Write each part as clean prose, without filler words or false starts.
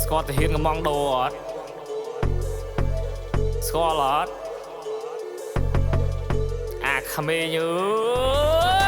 ស្គាល់ទៅហ៊ានកំងដូអត់ស្គាល់អត់អាក្មេងអើ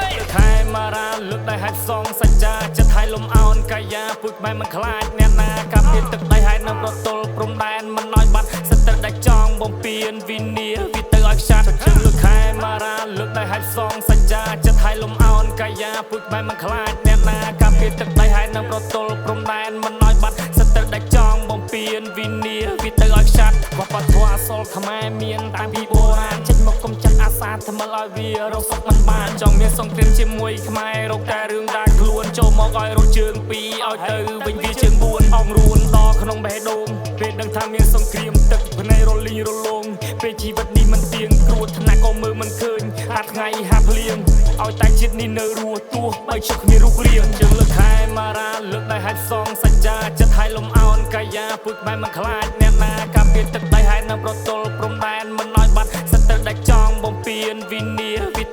យខែមារាលើកដៃហាច់សងសច្ចាចិត្តឲ្យលំអោនកាយាពុជបែមិនខ្លាចអ្នកណាកាប់ពីទឹកដៃឲ្យនៅប្រទល់ព្រំដែនមិនឲ្យបាត់សិតត្រូវដាច់ចងបំពេញវិនាវិទៅឲ្យខ្ចាត់ជើងលើខែមារាលើកដៃហាច់សងសច្ចាចិត្តឲ្យលំអោនកាយាពុជបែមិនខ្លាចអ្នកណាកាប់ពីទឹកដៃឲ្យនៅប្រទល់ព្រំដែនមិនឲ្យបាត់សិតត្រូវដាច់ចងបំពេញវិនាវិទៅឲ្យខ្ចាត់វប្បធម៌អសលខ្មែរមានតាំងពីបុរាណចេញមកគុំចិត្តអាសាថ្មិលឲ្យវារកសុខមិនបានចង់មានសង្គ្រាមជាមួយខ្មែររកតែរឿងដាច់ខ្លួនចូលមកឲ្យរត់ជើងពីរឲ្យទៅវិញវាជើង4អងរួនដល់ក្នុងបេះដូងពេលដឹងថាមានសង្គ្រាមទឹកភ្នែករលីងរលោងពេលជីវិតនេះមិនទៀងគ្រោះថ្នាក់ក៏មើលមិនឃើញហាត់ថ្ងៃហាត់ភ្លៀងឲ្យតែជាតិនេះនៅរស់ទោះបីជិះគ្នារូបរាងជើងលើខែមារាលើកដៃហាច់សងសច្ចាចិត្តឲ្យលំអោនកាយាពុជបែមិនខ្លាចអ្នកណាកាប់ពីទឹកដៃឲ្យនៅប្រទល់ព្រំដែនមិនឲ្យបាត់សិតត្រូវដាច់ចងបំពេញវិនាវិ